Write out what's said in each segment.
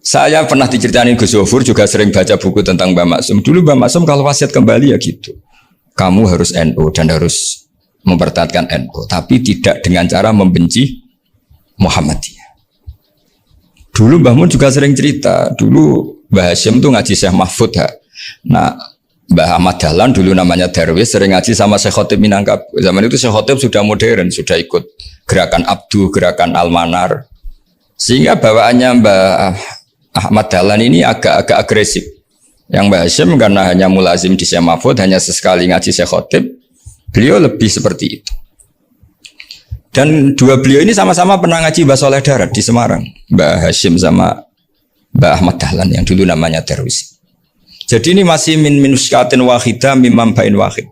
Saya pernah diceritain Gus Zofur juga sering baca buku tentang Mbah Maksum. Dulu Mbah Maksum kalau wasiat kembali ya gitu. Kamu harus NU dan harus mempertahankan NU, tapi tidak dengan cara membenci Muhammadiyah. Dulu Mbah Mun juga sering cerita, dulu Mbah Hashim tuh ngaji Syekh Mahfud ya. Nah, Mbah Ahmad Dahlan dulu namanya Darwis sering ngaji sama Syekh Khotib Minangkabau. Zaman itu Syekh Khotib sudah modern, sudah ikut gerakan Abdu, gerakan Al-Manar. Sehingga bawaannya Mbah Ahmad Dahlan ini agak agresif. Yang Mbah Hashim karena hanya mulazim di Syekh Mahfud, hanya sesekali ngaji Syekh Khotib, beliau lebih seperti itu. Dan dua beliau ini sama-sama pernah ngaji Mbah Soleh Darat di Semarang, Mbah Hashim sama Mbah Ahmad Dahlan yang dulu namanya Darwis. Jadi ini masih min minuskatin wahidah mimam bain wahid.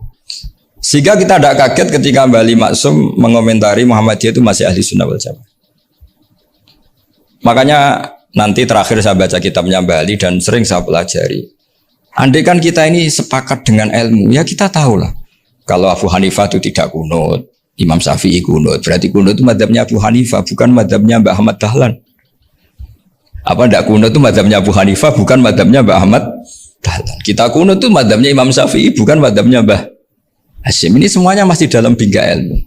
Sehingga kita tidak kaget ketika Mbah Ali Maksum mengomentari Muhammadiyah itu masih ahli sunnah wal jamaah. Makanya nanti terakhir saya baca kitabnya Mbah Ali dan sering saya pelajari. Andai kan kita ini sepakat dengan ilmu, ya kita tahulah. Kalau Abu Hanifah itu tidak kunut, Imam Syafi'i kunut, berarti kunut itu mazhabnya Abu Hanifah, bukan mazhabnya Mbah Ahmad Dahlan. Apa tidak kunut itu mazhabnya Abu Hanifah, bukan mazhabnya Mbah Ahmad Dahlan. Kita kunut itu mazhabnya Imam Syafi'i, bukan mazhabnya Mbah Hashim. Ini semuanya masih dalam bingkai ilmu.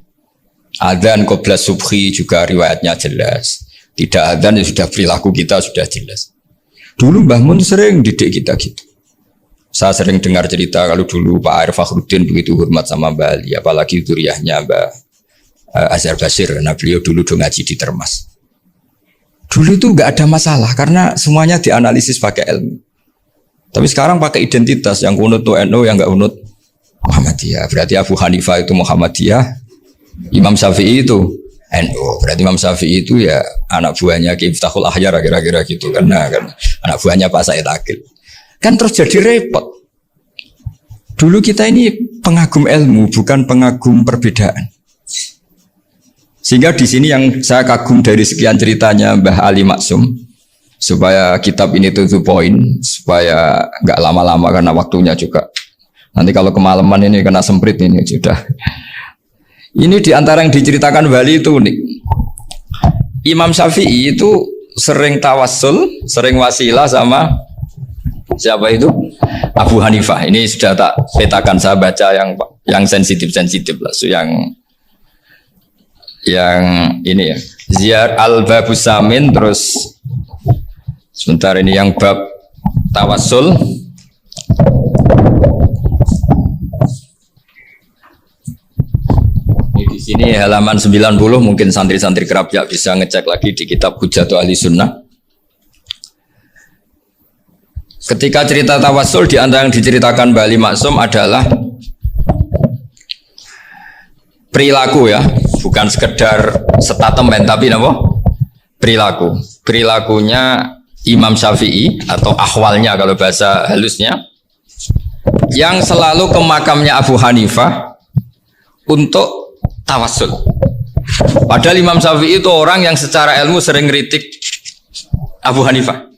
Adzan qabla subhi juga riwayatnya jelas. Tidak adzan ya sudah perilaku kita sudah jelas. Dulu Mbah Mun sering didik kita gitu. Saya sering dengar cerita kalau dulu Pak Arif Fakhruddin begitu hormat sama Mbah Ali, apalagi zuriyahnya Mbah Azhar Basir, karena beliau dulu ngaji di Termas. Dulu itu nggak ada masalah karena semuanya dianalisis pakai ilmu. Tapi sekarang pakai identitas, yang kunut tuh NU, yang nggak kunut Muhammadiyah. Berarti Abu Hanifah itu Muhammadiyah, Imam Syafi'i itu NU. Berarti Imam Syafi'i itu ya anak buahnya Ki Miftahul Ahyar kira-kira gitu, karena kan anak buahnya Pak Said Akil. Kan terus jadi repot. Dulu kita ini pengagum ilmu, bukan pengagum perbedaan. Sehingga di sini yang saya kagum dari sekian ceritanya Mbah Ali Maksum, supaya kitab ini to the point, supaya nggak lama-lama karena waktunya juga. Nanti kalau kemalaman ini kena semprit ini sudah. Ini diantara yang diceritakan Bali itu unik. Imam Syafi'i itu sering tawassul, sering wasilah sama siapa itu? Abu Hanifah. Ini sudah tak petakan, saya baca yang sensitif lah, so yang ini ya. Ziyar al-Babus Samin, terus sebentar ini yang bab tawassul. Ini di sini halaman 90, mungkin santri-santri kerap ya bisa ngecek lagi di kitab Hujjatul Ahli Sunnah. Ketika cerita tawassul, di antara yang diceritakan Mbah Ali Maksum adalah perilaku ya, bukan sekedar statement tapi apa? Perilaku. Perilakunya Imam Syafi'i atau ahwalnya kalau bahasa halusnya, yang selalu ke makamnya Abu Hanifah untuk tawassul. Padahal Imam Syafi'i itu orang yang secara ilmu sering kritik Abu Hanifah.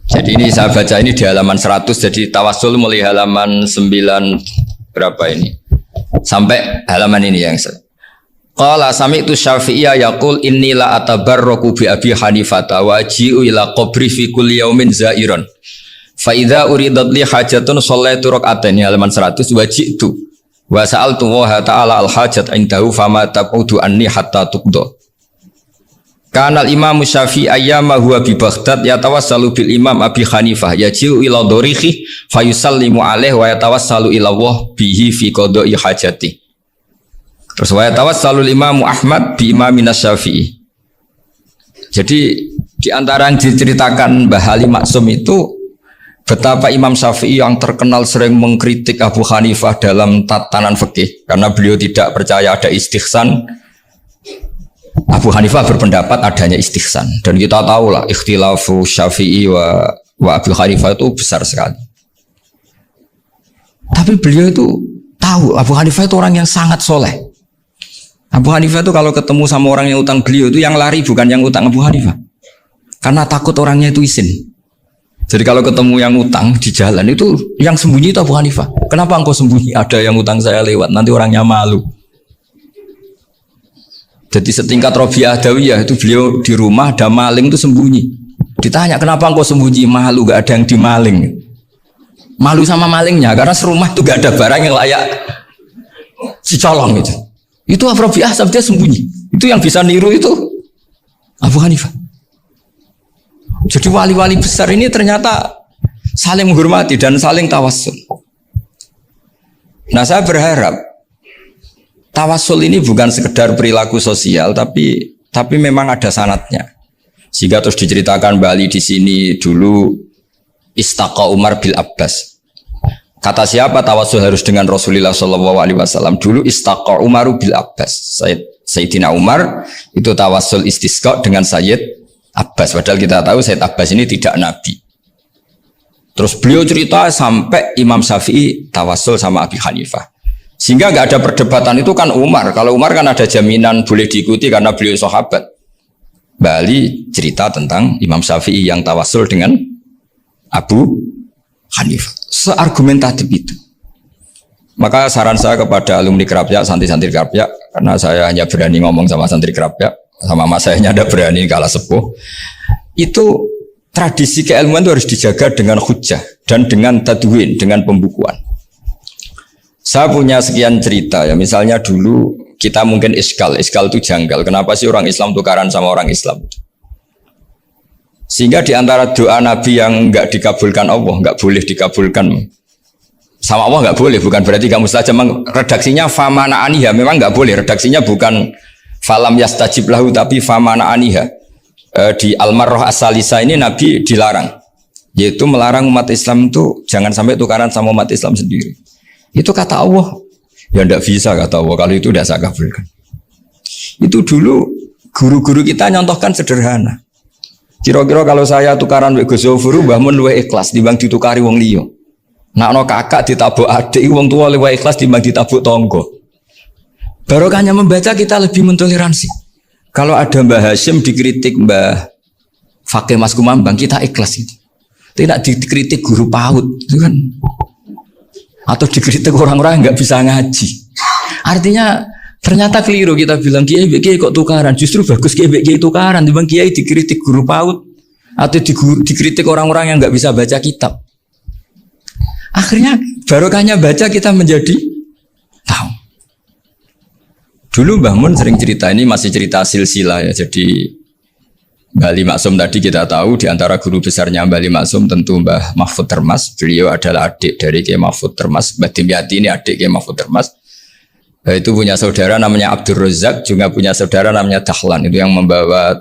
Jadi ini saya baca ini di halaman 100, jadi tawassul mulai halaman 9 berapa ini sampai halaman ini yang qala sami'tu Syafi'iyya yaqul inni la atabarraku bi Abi Hanifah wa ji'u ila qabri fi kulli yaumin zairan fa idza uridat li hajatun shallaitu rak'atain, halaman 100, wa ji'tu wa sa'altu wa ta'ala al hajat indahu fama taqudu anni hatta tuqda. Kanal Imam Syafi'i ayyama huwa bi Baghdad yatawassalu bil Imam Abi Hanifah yaji'u ila dorihi fayusallimu alaihi wa yatawassalu ila Allah bihi fi qada'i hajati. Terus wa yatawassalu Imam Ahmad bi Imamina Syafi'i. Jadi di antara yang diceritakan Mbah Ali Maksum itu betapa Imam Syafi'i yang terkenal sering mengkritik Abu Hanifah dalam tatanan fikih karena beliau tidak percaya ada istihsan. Abu Hanifah berpendapat adanya istihsan, dan kita tahu lah ikhtilafu Syafi'i wa Abu Hanifah itu besar sekali. Tapi beliau itu tahu Abu Hanifah itu orang yang sangat soleh. Abu Hanifah itu kalau ketemu sama orang yang utang beliau itu yang lari bukan yang utang Abu Hanifah, karena takut orangnya itu izin. Jadi kalau ketemu yang utang di jalan itu yang sembunyi itu Abu Hanifah. Kenapa engkau sembunyi? Ada yang utang saya lewat, nanti orangnya malu. Jadi setingkat Robiah Adawiyah itu beliau di rumah ada maling itu sembunyi. Ditanya kenapa engkau sembunyi? Malu, gak ada yang dimaling. Malu sama malingnya karena serumah itu gak ada barang yang layak dicolong itu. Itu Robiah dia sembunyi. Itu yang bisa niru itu Abu Hanifah. Jadi wali-wali besar ini ternyata saling menghormati dan saling tawassul. Nah saya berharap tawassul ini bukan sekedar perilaku sosial, tapi memang ada sanadnya. Sehingga terus diceritakan Bali di sini dulu istaqa Umar bil Abbas. Kata siapa tawassul harus dengan Rasulullah SAW? Dulu istaqa Umaru bil Abbas. Sayyidina Umar itu tawassul istisqa dengan Sayyid Abbas. Padahal kita tahu Sayyid Abbas ini tidak nabi. Terus beliau cerita sampai Imam Syafi'i tawassul sama Abi Hanifah. Sehingga nggak ada perdebatan itu kan Umar. Kalau Umar kan ada jaminan boleh diikuti karena beliau sahabat. Bali cerita tentang Imam Syafi'i yang tawassul dengan Abu Hanifah. Seargumentatif itu. Maka saran saya kepada alumni Kerapyak, santri-santri Kerapyak, karena saya hanya berani ngomong sama santri Kerapyak, sama mas saya hanya ada berani kalah sepuh. Itu tradisi keilmuan itu harus dijaga dengan hujjah dan dengan tadwin, dengan pembukuan. Saya punya sekian cerita ya, misalnya dulu kita mungkin iskal itu janggal. Kenapa sih orang Islam tukaran sama orang Islam? Sehingga di antara doa Nabi yang enggak dikabulkan Allah, enggak boleh dikabulkan sama Allah, enggak boleh, bukan berarti kamu saja. Redaksinya famana aniha, memang enggak boleh. Redaksinya bukan falam yastajib lahu, tapi famana aniha. Di Al-Marrah As-Salisa ini Nabi dilarang, yaitu melarang umat Islam itu jangan sampai tukaran sama umat Islam sendiri. Itu kata Allah, ya tidak bisa kata Allah, kalau itu tidak saya kabulkan. Itu dulu guru-guru kita nyontohkan sederhana. Kira-kira kalau saya tukaran Gus Zofuru, Mbah Mun luwih ikhlas dibanding ditukari wong liya. Nak ana kakak ditabuk adik, wong tua luwih ikhlas dibanding ditabuk tangga. Barokahnya membaca kita lebih mentoleransi. Kalau ada Mbah Hashim dikritik Mbah Fakih Mas Kumambang, kita ikhlas itu. Tidak dikritik guru PAUD itu kan, atau dikritik orang-orang yang nggak bisa ngaji. Artinya ternyata keliru kita bilang kiai kok tukaran. Justru bagus kiai tukaran dibanding kiai dikritik guru PAUD atau dikritik orang-orang yang nggak bisa baca kitab. Akhirnya barokahnya baca kita menjadi tahu. Dulu Mbah Mun sering cerita, ini masih cerita silsilah ya. Jadi Mbah Maksum tadi kita tahu di antara guru besarnya Mbah Maksum tentu Mbah Mahfud Termas. Beliau adalah adik dari Kiai Mahfud Termas. Mbah Dimyati ini adik Kiai Mahfud Termas. Itu punya saudara namanya Abdur Razak, juga punya saudara namanya Dahlan. Itu yang membawa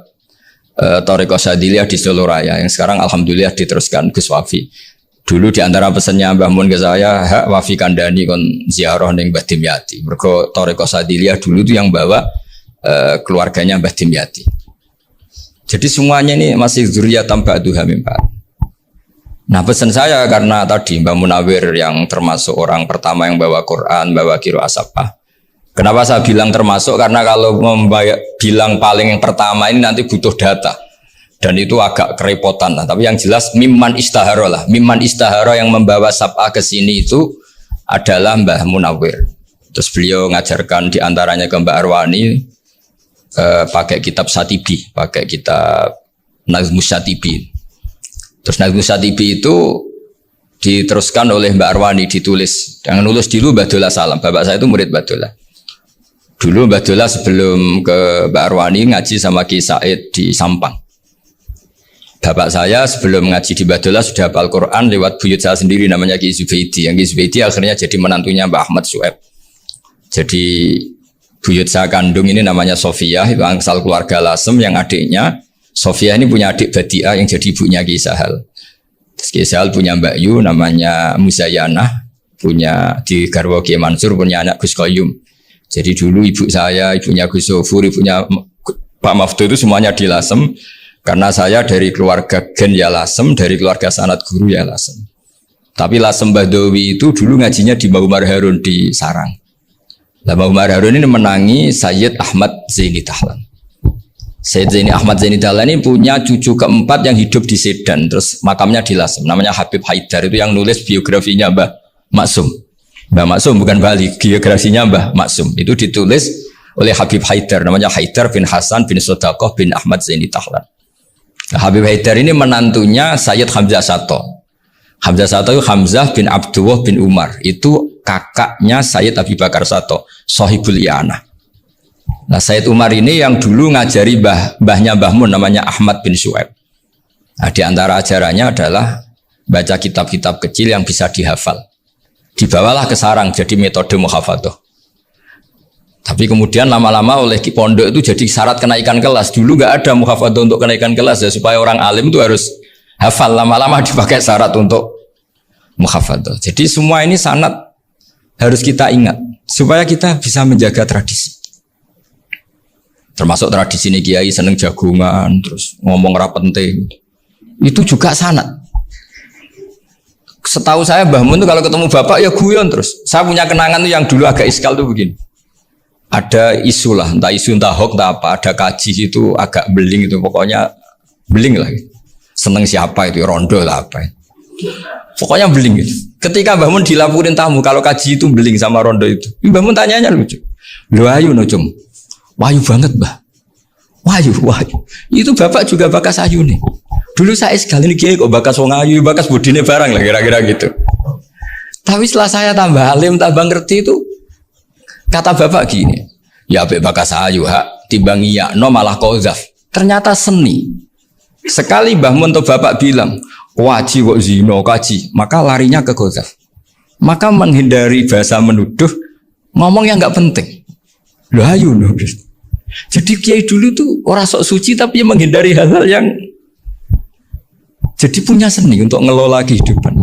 Thariqah Syadziliyah di Solo Raya, yang sekarang alhamdulillah diteruskan Gus Wafi. Dulu di antara pesannya Mbah Mun ke saya, hak Wafi kandani kon ziarah ning Mbah Dimyati. Mergo Thariqah Syadziliyah dulu itu yang bawa keluarganya Mbah Dimyati. Jadi semuanya ini masih dzurriyyatan ba'duha min ba'd. Nah pesan saya karena tadi Mbah Munawir yang termasuk orang pertama yang bawa Quran, bawa qiraah Sabah. Kenapa saya bilang termasuk? Karena kalau bilang paling yang pertama ini nanti butuh data. Dan itu agak kerepotan lah. Tapi yang jelas mimman istahara lah. Mimman istahara yang membawa Sab'ah ke sini itu adalah Mbah Munawir. Terus beliau ngajarkan diantaranya ke Mbak Arwani pakai kitab Satibi, pakai kitab Nazmus Satibi. Terus Nazmus Satibi itu diteruskan oleh Mbak Arwani, ditulis. Yang nulis dulu Mbak Dola Salam. Bapak saya itu murid Mbak Dola. Dulu Mbak Dola sebelum ke Mbak Arwani ngaji sama Ki Said di Sampang. Bapak saya sebelum ngaji di Badola sudah hafal Quran lewat buyut saya sendiri namanya Ki Zubaidi. Yang Ki Zubaidi akhirnya jadi menantunya Mbak Ahmad Su'eb. Jadi buyut saya kandung ini namanya Sofia, itu asal keluarga Lasem, yang adiknya Sofia ini punya adik Badiah yang jadi ibunya Ki Sahal. Terus Ki Sahal punya Mbak Yu namanya Muzayanah, punya di Garwo Ki Mansur, punya anak Gus Qayyum. Jadi dulu ibu saya, ibunya Gus Sofur, ibunya Pak Maftu itu semuanya di Lasem. Karena saya dari keluarga Gen ya Lasem, dari keluarga sanad guru ya Lasem. Tapi Lasem Badawi itu dulu ngajinya di Mbah Umar Harun di Sarang. Nah, Mbah Umar Harun ini menangi Sayyid Ahmad Zaini Dahlan. Sayyid Zaini Ahmad Zaini Dahlan ini punya cucu keempat yang hidup di Sedan, terus makamnya di Lasem. Namanya Habib Haidar, itu yang nulis biografinya Mbah Maksum. Mbah Maksum bukan Bali, biografinya Mbah Maksum. Itu ditulis oleh Habib Haidar, namanya Haidar bin Hasan bin Sodaqoh bin Ahmad Zaini Tahlan. Nah, Habib Haidar ini menantunya Sayyid Hamzah Sato. Hamzah Sato itu Hamzah bin Abdullah bin Umar, itu kakaknya Sayyid Abi Bakar Sato, Sohibul I'anah. Nah, Sayyid Umar ini yang dulu ngajari mbahnya Mbah Mun namanya Ahmad bin Syuaib. Nah, di antara ajarannya adalah baca kitab-kitab kecil yang bisa dihafal. Dibawalah ke sarang jadi metode muhafadzah. Tapi kemudian lama-lama oleh pondok itu jadi syarat kenaikan kelas. Dulu nggak ada muhafadzah untuk kenaikan kelas ya, supaya orang alim itu harus hafal. Lama-lama dipakai syarat untuk muhafadzah. Jadi semua ini sanad harus kita ingat supaya kita bisa menjaga tradisi. Termasuk tradisi ini kiai seneng jagungan, terus ngomong ra penting. Itu juga sanad. Setahu saya Mbah Mun tuh kalau ketemu bapak ya guyon terus. Saya punya kenangan tuh yang dulu agak iskal tuh begini. Ada isu lah, entah isu entah hoax entah apa, ada kaji itu agak beling itu, pokoknya beling lah. Seneng siapa itu, rondo lah apa. Pokoknya beling gitu. Ketika Mbah Mun dilaporin tamu kalau kaji itu beling sama rondo itu, Mbah Mun tanyanya lucu. Lho ayu no cum. Wahyu banget Mbah. Wahyu. Itu bapak juga bakas ayu nih. Dulu saya sekali ini kiai kok bakas wong ayu, bakas budine barang lah kira-kira gitu. Tapi setelah saya tambah alim, tambah ngerti itu, kata bapak gini, ya abek bakas ayu hak timbang iya no malah kozaf. Ternyata seni. Sekali Mbah Mun atau bapak bilang waji kok zino kaji, maka larinya ke kozaf. Maka menghindari bahasa menuduh, ngomong yang nggak penting. Loh ayu no. Jadi kiai dulu tuh orang sok suci tapi menghindari hal-hal yang jadi punya seni untuk ngelola kehidupan.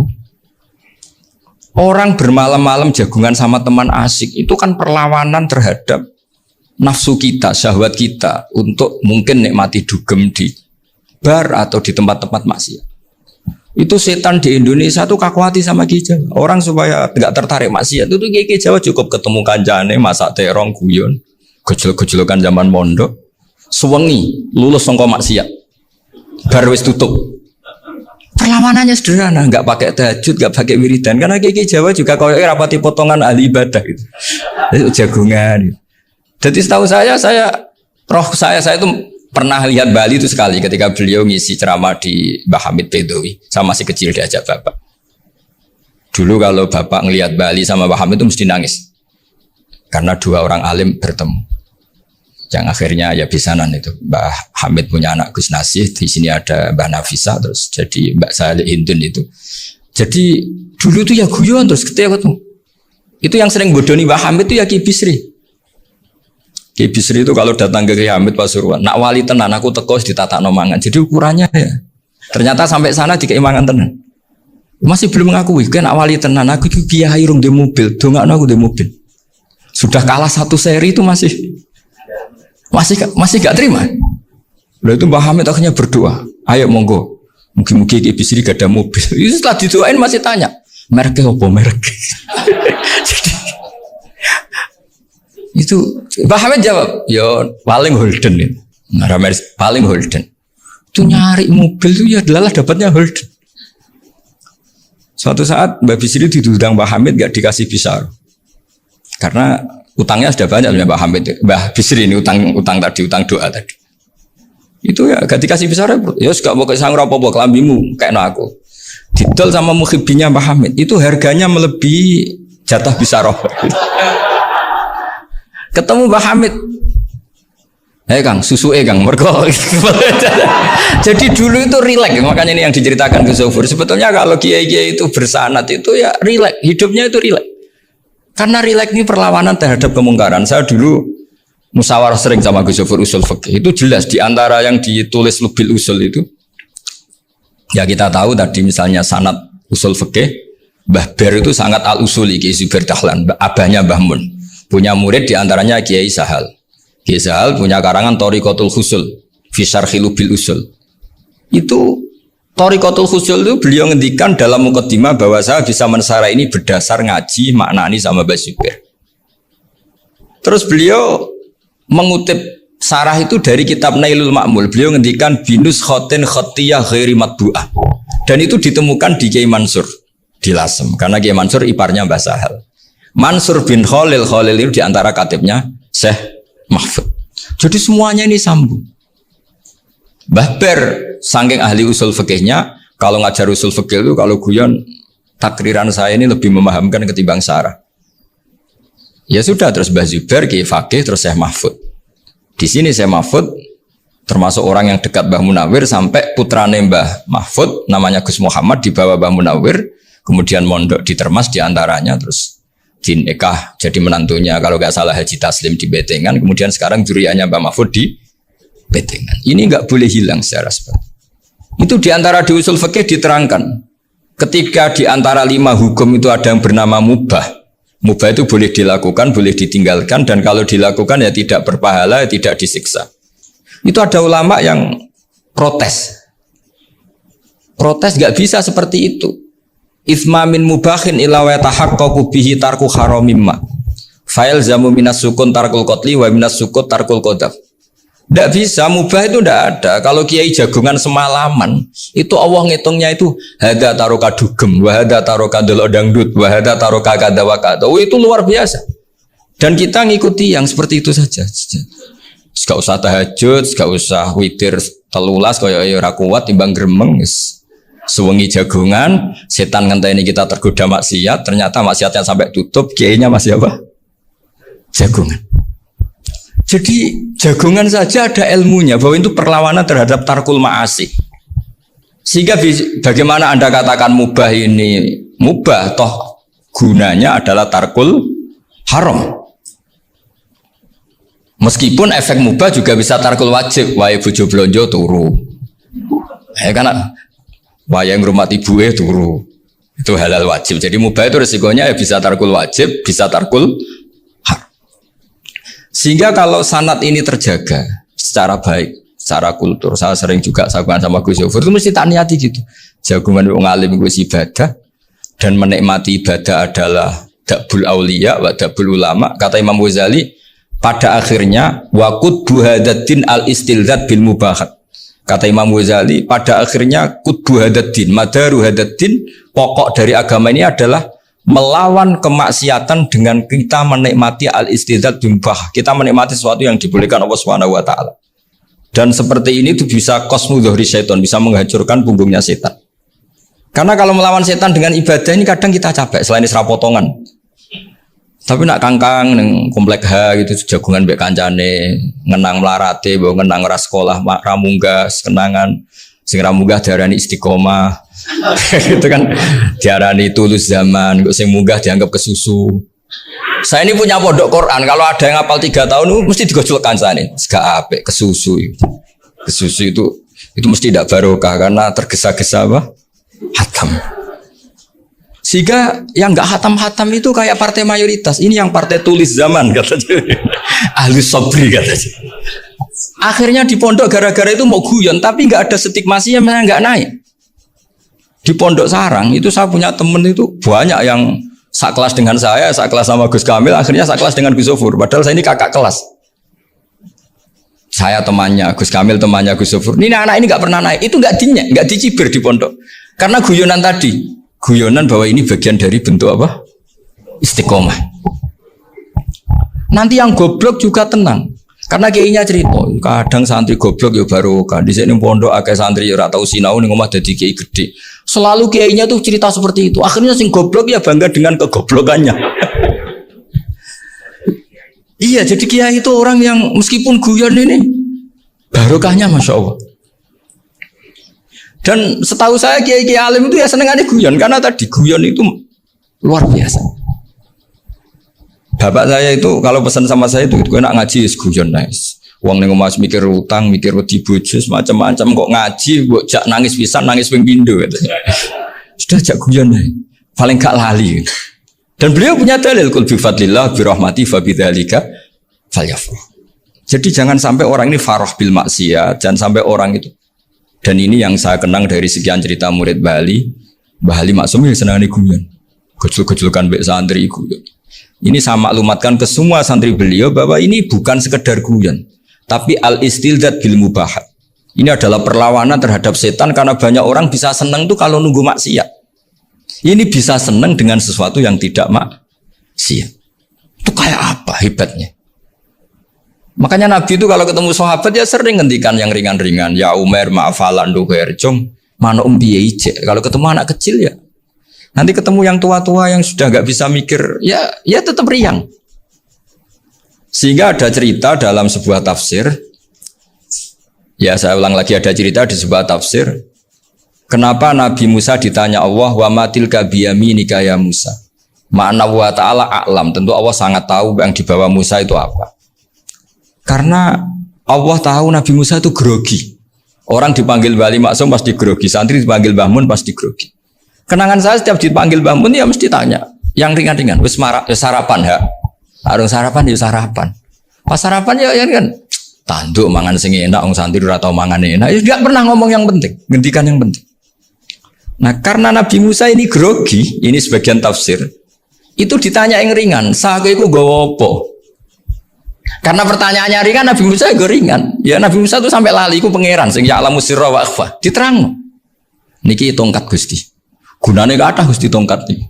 Orang bermalam-malam jagungan sama teman asik itu kan perlawanan terhadap nafsu kita, syahwat kita untuk mungkin nikmati dugem di bar atau di tempat-tempat maksiat. Itu setan di Indonesia tuh kakuati sama Ki Jawa. Orang supaya tidak tertarik maksiat itu Ki Jawa cukup ketemu kancane masak terong guyon, gejol-gejolokan zaman mondok, suwengi lulus sangka maksiat. Bar wis tutup. Perlawanannya sederhana, nggak pakai tahajud, nggak pakai wiridan, karena Ki Jawa juga kalau rapati potongan ahli ibadah gitu. Itu jagungan. Jadi setahu saya itu pernah lihat Bali itu sekali ketika beliau ngisi ceramah di Mbah Hamid Bedowi, sama masih kecil diajak bapak. Dulu kalau bapak ngelihat Bali sama Mbah Hamid itu mesti nangis, karena dua orang alim bertemu. Yang akhirnya ya bisanan itu Mbah Hamid punya anak Gus Nasih, di sini ada Mbah Nafisa, terus jadi Mbak Salih Hindun itu. Jadi dulu itu ya guyon terus ketika ketemu. Itu yang sering bodoni Mbah Hamid itu ya Ki Bisri. Ki Bisri itu kalau datang ke Ki Hamid Pasuruan, nak wali tenan aku teko ditata nomangan. Jadi ukurannya ya. Ternyata sampai sana di keimangan tenan. Masih belum mengakui kan nak wali tenan aku itu kiai rung di mobil, dongakno aku di mobil. Sudah kalah satu seri itu masih gak terima. Lalu itu Mbah Hamid akhirnya berdoa, ayo monggo, mungkin Ki Bisri gak ada mobil. Itu setelah didoain masih tanya, mereknya apa merek? Jadi itu Mbah Hamid jawab, ya paling Holden itu, paling Holden. Itu nyari mobil itu ya adalah dapatnya Holden. Suatu saat Mbah Bisri diundang Mbah Hamid gak dikasih pisau, karena utangnya sudah banyak Mbah Hamid, Mbah Bisri ini utang tadi, utang doa tadi. Itu ya gak dikasih besar ya gak mau kesang apa-apa kelambimu kayak aku. Didol sama mukhibbinya Mbah Hamid, itu harganya melebihi jatah bisaroh. Ketemu Mbah Hamid, Kang, susu Kang, mergo. Jadi dulu itu rileks, makanya ini yang diceritakan ke Zofur. Sebetulnya kalau kiai-kiai itu bersanad itu ya rileks, hidupnya itu rileks. Karena rileks ini perlawanan terhadap kemungkaran. Saya dulu musyawarah sering sama Gus Zofur usul fikih. Itu jelas di antara yang ditulis Lubil Usul itu. Ya kita tahu tadi misalnya sanad usul fikih, Mbah Ber itu sangat al-usuli Kiai Zubair Dahlan, abahnya Mbah Mun. Punya murid di antaranya Kiai Sahal. Kiai Sahal punya karangan Thariqatul Husul fi Syarhi Lubil Usul. Itu Thariqatul Husul itu beliau ngendikan dalam mukaddimah bahwa saya bisa mensara ini berdasar ngaji maknani sama Mbah Zubair. Terus beliau mengutip sarah itu dari kitab Nailul Ma'mul. Beliau ngendikan binus khotin khotiyah ghairi matbu'ah. Dan itu ditemukan di Kiai Mansur di Lasem, karena Kiai Mansur iparnya Mbah Sahal. Mansur bin Khalil itu diantara katibnya Syekh mahfud. Jadi semuanya ini sambung. Mbah Ber saking ahli usul fikihnya, kalau ngajar usul fikih itu kalau guyon takriran saya ini lebih memahamkan ketimbang Sarah. Ya sudah, terus Mbah Zubair Kiai Fakih, terus Syekh Mahfud. Di sini Syekh Mahfud termasuk orang yang dekat Mbah Munawir sampai putrane Mbah Mahfud namanya Gus Muhammad dibawa Mbah Munawir, kemudian mondok di Termas diantaranya, terus dinikah jadi menantunya kalau nggak salah Haji Taslim di Betengan, kemudian sekarang juriannya Mbah Mahfud di Betengan. Ini nggak boleh hilang secara sebab. Itu diantara di usul fikih diterangkan. Ketika diantara 5 hukum itu ada yang bernama mubah. Mubah itu boleh dilakukan, boleh ditinggalkan, dan kalau dilakukan ya tidak berpahala, ya tidak disiksa. Itu ada ulama yang protes. Protes nggak bisa seperti itu. Ithma min mubahin ila wa tahaqqaqu bihi tarku haramimma. Fa'il zamu minas sukun tarkul qatli wa minas sukut tarkul qadaf. Tidak bisa, mubah itu tidak ada. Kalau kiai jagungan semalaman, itu Allah ngitungnya itu hada taroka dugem, wahada taroka delok dangdut, wahada taroka kada wa kada. Oh, itu luar biasa. Dan kita ngikuti yang seperti itu saja. Gak usah tahajud, gak usah witir telulas kaya ora kuat timbang gremeng. Sewengi jagungan, setan ngenteni kita tergoda maksiat, ternyata maksiatnya sampai tutup, kiainya masih apa? Jagungan. Jadi jagungan saja ada ilmunya bahwa itu perlawanan terhadap tarkul ma'asi. Sehingga bagaimana Anda katakan mubah ini mubah, toh gunanya adalah tarkul haram. Meskipun efek mubah juga bisa tarkul wajib, wae bojo blonjo turu. Karena wae ngurmati ibuke turu. Itu halal wajib. Jadi mubah itu resikonya ya bisa tarkul wajib, bisa tarkul haram. Sehingga kalau sanad ini terjaga secara baik, secara kultur, saya sering juga sakuan sama Gus Yofur itu mesti tak niati gitu. Jagungan wong alim Gus ibadah dan menikmati ibadah adalah dabul auliya wa dabul ulama. Kata Imam Ghazali, pada akhirnya waqud buhadatin al istilzat bil mubahat. Kata Imam Ghazali, pada akhirnya qutbu hadatin, madaru hadatin, pokok dari agama ini adalah melawan kemaksiatan dengan kita menikmati al-istidzat bimbah. Kita menikmati sesuatu yang dibolehkan Allah Subhanahu wa taala. Dan seperti ini itu bisa qasmu dhuhri syaitan, bisa menghancurkan punggungnya setan. Karena kalau melawan setan dengan ibadah ini kadang kita capek selain isra potongan. Tapi nak kangkang neng komplek H gitu jagungan mbek kancane, ngenang melarate, mbok ngenang ora sekolah, ramunggah, kenangan sing ramunggah diarani istiqomah. Itu kan diarani tulus zaman, kok sing munggah dianggap kesusu. Saya ini punya pondok Quran, kalau ada yang hafal 3 tahun mesti digojolkan sana. Gak apik kesusu. Kesusu itu mesti tidak barokah karena tergesa-gesa apa? Hatam. Sehingga yang nggak hatam-hatam itu kayak partai mayoritas. Ini yang partai tulis zaman katanya. Ahli sobri katanya. Akhirnya di pondok gara-gara itu mau guyon, tapi nggak ada stigmasinya, memang nggak naik. Di pondok sarang itu saya punya temen itu banyak yang sekelas dengan saya, sekelas sama Gus Kamil, akhirnya sekelas dengan Gus Sofur. Padahal saya ini kakak kelas. Saya temannya Gus Kamil, temannya Gus Sofur. Ini anak ini nggak pernah naik. Itu nggak dinyak, nggak dicibir di pondok. Karena guyonan tadi. Guyonan bahwa ini bagian dari bentuk apa? Istiqomah. Nanti yang goblok juga tenang. Karena kiainya cerita, kadang santri goblok ya baru kan di sini pondok akeh santri ya ora tau sinau ning omah dadi kiai gede. Selalu kiainya tuh cerita seperti itu. Akhirnya sing goblok ya bangga dengan kegoblokannya. Iya, jadi kiai itu orang yang meskipun guyon ini barokahnya Masya Allah. Dan setahu saya kiai-kiai alim itu ya senengannya guyon karena tadi guyon itu luar biasa. Bapak saya itu kalau pesan sama saya itu enak ngaji guyon nice. Wong ning omah mikir utang, mikir wedi bojo macam-macam kok ngaji mbok jak nangis pisan, nangis ping pindho gitu. Sudah jak guyon ae. Paling gak lali. Dan beliau punya dalil kul bi fadlillah bi rahmati fa bidzalika falyafrah. Jadi jangan sampai orang ini farah bil maksiat, jangan sampai orang itu. Dan ini yang saya kenang dari sekian cerita murid Bali. Bali maksum ya senangnya guyon. Gejul-gejulkan mbek santri guyon. Ini saya maklumatkan ke semua santri beliau bahwa ini bukan sekedar guyon, tapi al-istilzat bil mubahat. Ini adalah perlawanan terhadap setan karena banyak orang bisa senang tuh kalau nunggu maksiat. Ini bisa senang dengan sesuatu yang tidak maksiat. Itu kayak apa hebatnya? Makanya Nabi itu kalau ketemu sahabat ya sering ngendikan yang ringan-ringan. Ya Umar ma'afalan duher jom mana piye ije. Kalau ketemu anak kecil ya. Nanti ketemu yang tua-tua yang sudah nggak bisa mikir ya tetap riang. Sehingga ada cerita dalam sebuah tafsir. Ya saya ulang lagi, ada cerita di sebuah tafsir. Kenapa Nabi Musa ditanya Allah wa matilka biyaminika ya Musa. Ma'ana wa ta'ala a'lam. Tentu Allah sangat tahu yang dibawa Musa itu apa. Karena Allah tahu Nabi Musa itu grogi. Orang dipanggil Wali Maksum pasti grogi. Santri dipanggil Mbah Mun pasti grogi. Kenangan saya setiap dipanggil Mbah Mun ya mesti tanya. Yang ringan-ringan. Wis sarapan ya. Arung sarapan ya sarapan. Pas sarapan ya kan. Tanduk mangan sing enak. Orang santri ora tau mangan enak. Ya gak pernah ngomong yang penting. Ngendikan yang penting. Nah karena Nabi Musa ini grogi. Ini sebagian tafsir. Itu ditanya yang ringan, sahaja itu gawa apa? Karena pertanyaannya ringan, Nabi Musa juga ringan. Ya Nabi Musa itu sampai lali, itu pangeran, sing ya'lamu sirra wa akhfa. Diterang. Niki tongkat Gusti. Gunane kathah Gusti tongkat iki.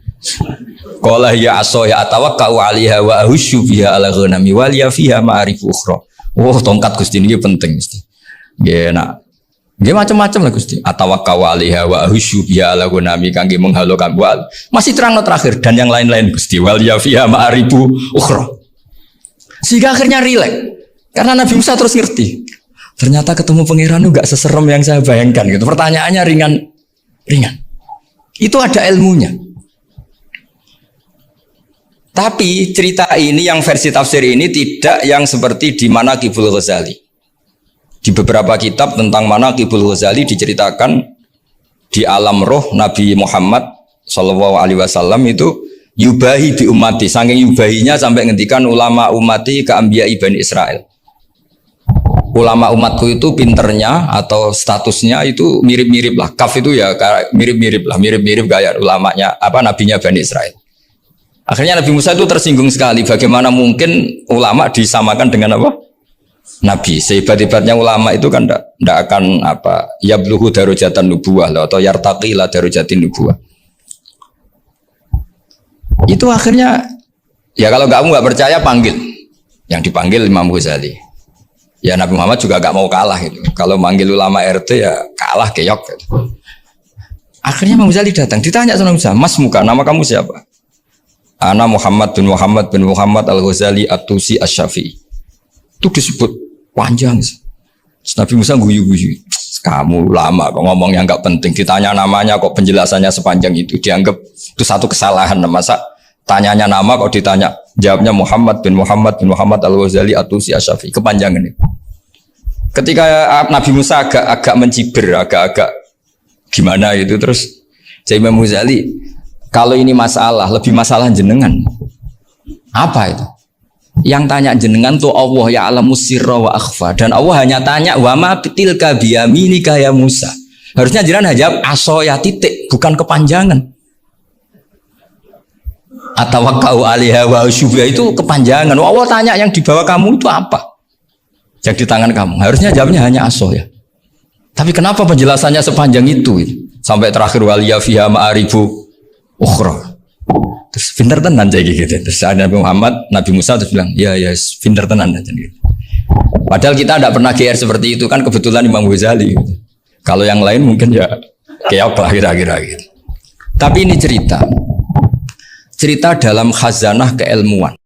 Qala ya aso ya atawakkau 'alaiha wa ahusyu biha 'ala ghanami wa liya fiha ma'arif ukhra. Oh, tongkat Gusti ini penting mesti. Nggih nak. Nggih macam-macam lah Gusti. Atawakkau 'alaiha wa ahusyu biha 'ala ghanami kangge menghalokan wal. Masih terang terakhir dan yang lain-lain Gusti. Wal liya fiha ma'arif ukhra. Sehingga akhirnya rileks. Karena Nabi Musa terus ngerti. Ternyata ketemu pangeran itu gak seserem yang saya bayangkan gitu. Pertanyaannya ringan. Itu ada ilmunya. Tapi cerita ini yang versi tafsir ini tidak yang seperti di Manaqibul Ghazali. Di beberapa kitab tentang Manaqibul Ghazali diceritakan di alam roh Nabi Muhammad sallallahu alaihi wasallam itu yubahi bi ummati, saking yubahinya sampai ngendikan ulama ummati ke anbiya Bani Israel. Ulama umatku itu pinternya atau statusnya itu mirip-mirip lah. Kaf itu ya mirip-mirip kayak ulamanya nabinya Bani Israel. Akhirnya Nabi Musa itu tersinggung sekali. Bagaimana mungkin ulama disamakan dengan apa? Nabi. Sehebat-hebatnya ulama itu kan tidak akan yabluhu darajatan nubuwah atau yartaqi la darajatin nubuwah. Itu akhirnya ya kalau kamu nggak percaya panggil. Yang dipanggil Imam Ghazali. Ya Nabi Muhammad juga gak mau kalah gitu. Kalau manggil ulama RT ya kalah keok gitu. Akhirnya Imam Ghazali datang, ditanya sama Musa, "Mas muka, nama kamu siapa?" "Ana Muhammad bin Muhammad Al-Ghazali At-Tusi Asy-Syafi'i." Itu disebut panjang. Terus Nabi Musa guyu-guyu. "Kamu lama kok ngomong yang gak penting, ditanya namanya kok penjelasannya sepanjang itu, dianggap itu satu kesalahan. Masa tanyanya nama kok ditanya, jawabnya Muhammad bin Muhammad Al-Ghazali At-Tusi Asy-Syafi'i, kepanjangan itu." Ketika Nabi Musa agak mencibir, agak gimana itu, terus Imam Ghazali, kalau ini masalah, lebih masalah jenengan. Apa itu? Yang tanya jenengan tuh Allah ya'lamu sirra wa akhfa, dan Allah hanya tanya wa ma tilka biyaminika ya Musa. Harusnya jenengan jawab aso ya titik, bukan kepanjangan. Atawakkau 'alaiha wa usyubiha itu kepanjangan. Allah tanya yang di bawah kamu itu apa? Yang di tangan kamu. Harusnya jawabnya hanya aso ya. Tapi kenapa penjelasannya sepanjang itu? Sampai terakhir waliya fiha ma'aribu ukhra. Terus pinter tenan jadi gitu. Terus ada Nabi Musa terus bilang, ya pinter tenan aja gitu. Padahal kita tidak pernah GR seperti itu kan, kebetulan Imam Ghazali gitu. Kalau yang lain mungkin ya keok lah kira-kira gitu. Tapi ini cerita dalam khazanah keilmuan.